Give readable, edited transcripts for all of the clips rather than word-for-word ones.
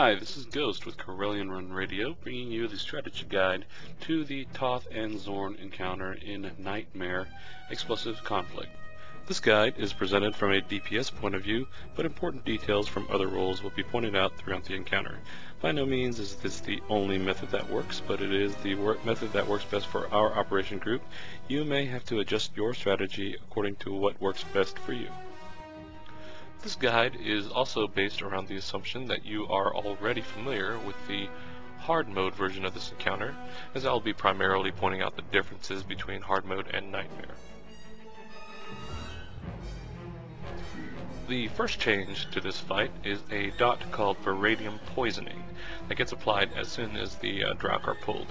Hi, this is Ghost with Corellian Run Radio, bringing you the strategy guide to the Toth and Zorn encounter in Nightmare Explosive Conflict. This guide is presented from a DPS point of view, but important details from other roles will be pointed out throughout the encounter. By no means is this the only method that works, but it is the method that works best for our operation group. You may have to adjust your strategy according to what works best for you. This guide is also based around the assumption that you are already familiar with the hard mode version of this encounter, as I'll be primarily pointing out the differences between hard mode and nightmare. The first change to this fight is a dot called Radium Poisoning that gets applied as soon as the Drought are pulled.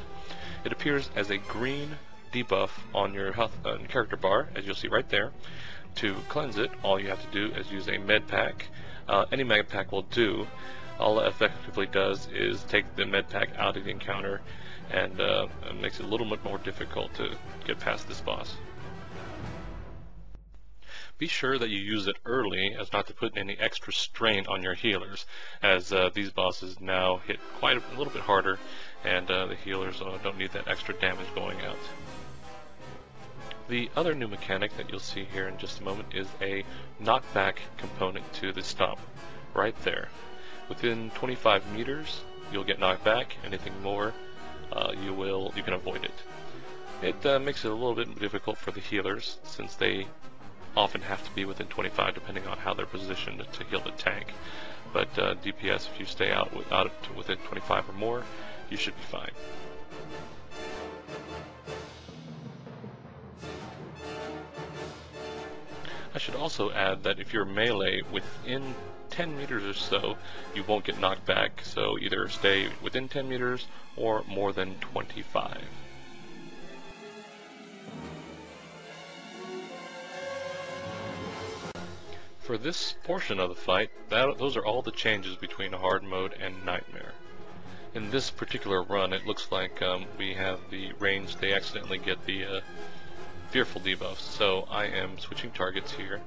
It appears as a green debuff on your health character bar, as you'll see right there. To cleanse it, all you have to do is use a med pack. Any med pack will do. All it effectively does is take the med pack out of the encounter and makes it a little bit more difficult to get past this boss. Be sure that you use it early as not to put any extra strain on your healers, as these bosses now hit quite a little bit harder, and the healers don't need that extra damage going out. The other new mechanic that you'll see here in just a moment is a knockback component to the stomp, right there. Within 25 meters, you'll get knocked back. Anything more, you can avoid it. It makes it a little bit difficult for the healers, since they often have to be within 25 depending on how they're positioned to heal the tank. But DPS, if you stay out within 25 or more, you should be fine. I should also add that if you're melee within 10 meters or so, you won't get knocked back, so either stay within 10 meters or more than 25. For this portion of the fight, those are all the changes between hard mode and nightmare. In this particular run, it looks like we have the range. They accidentally get the fearful debuffs, so I am switching targets here.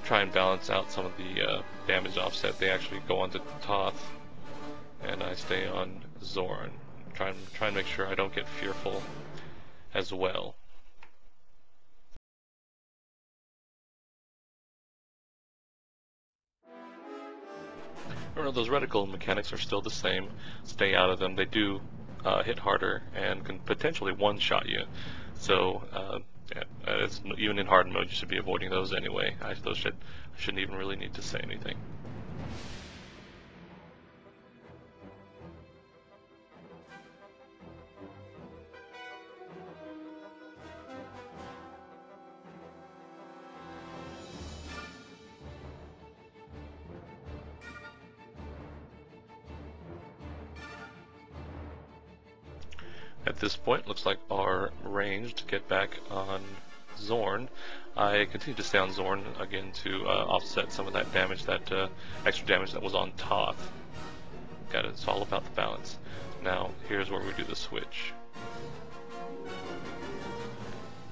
Try and balance out some of the damage offset. They actually go on to Toth, and I stay on Zorn. Try and make sure I don't get fearful as well. Remember, those reticle mechanics are still the same. Stay out of them. They do hit harder and can potentially one-shot you. So, even in hard mode, you should be avoiding those anyway. I shouldn't even really need to say anything. At this point, looks like our range to get back on Zorn. I continue to stay on Zorn again to offset some of that damage, that extra damage that was on Toth. It's all about the balance. Now, here's where we do the switch.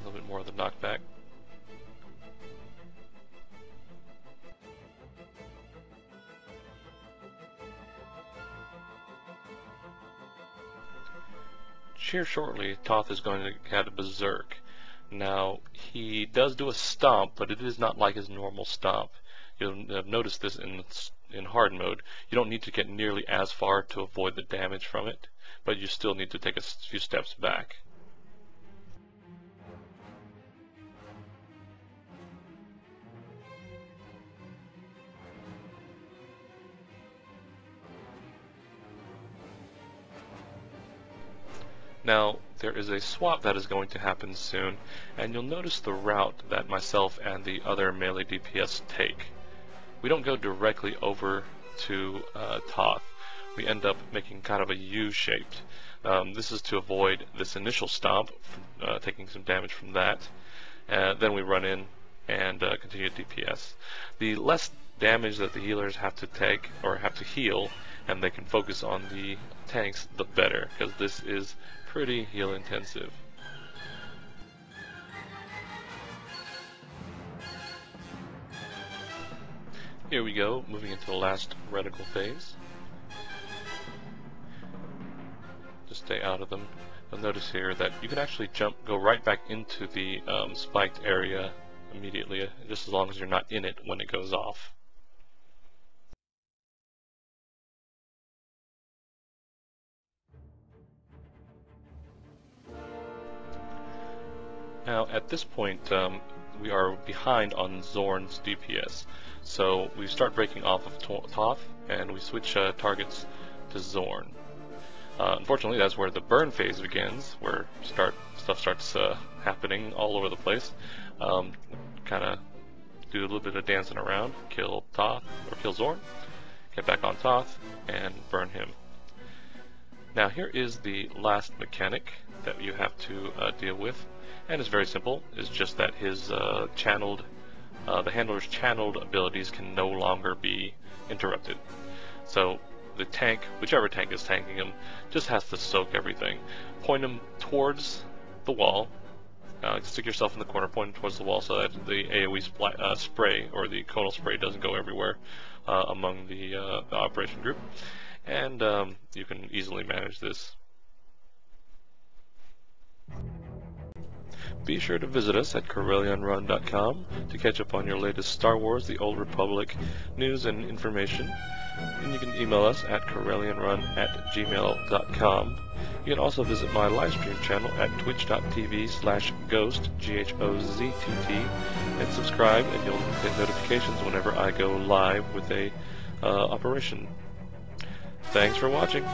A little bit more of the knockback. Here shortly, Toth is going to get a berserk. Now, he does do a stomp, but it is not like his normal stomp. You'll have noticed this in hard mode. You don't need to get nearly as far to avoid the damage from it, but you still need to take a few steps back. Now, there is a swap that is going to happen soon, and you'll notice the route that myself and the other melee DPS take. We don't go directly over to Toth. We end up making kind of a U-shaped. This is to avoid this initial stomp, taking some damage from that. Then we run in and continue DPS. The less damage that the healers have to take, or have to heal, and they can focus on the tanks, the better, because this is pretty heal intensive. Here we go, moving into the last reticle phase. out of them, you'll notice here that you can actually go right back into the spiked area immediately, just as long as you're not in it when it goes off. Now, at this point, we are behind on Zorn's DPS, so we start breaking off of Toth, and we switch targets to Zorn. Unfortunately, that's where the burn phase begins, where stuff starts happening all over the place. Kind of do a little bit of dancing around, kill Toth, or kill Zorn, get back on Toth, and burn him. Now, here is the last mechanic that you have to deal with. And it's very simple. It's just that his the handler's channeled abilities can no longer be interrupted. So the tank, whichever tank is tanking him, just has to soak everything. Point him towards the wall. Stick yourself in the corner, point him towards the wall so that the AoE spray or the conal spray doesn't go everywhere among the operation group. And you can easily manage this. Be sure to visit us at CorellianRun.com to catch up on your latest Star Wars: The Old Republic news and information. And you can email us at CorellianRun@gmail.com. You can also visit my livestream channel at twitch.tv/ghost, GHOZTT, and subscribe, and you'll get notifications whenever I go live with a operation. Thanks for watching.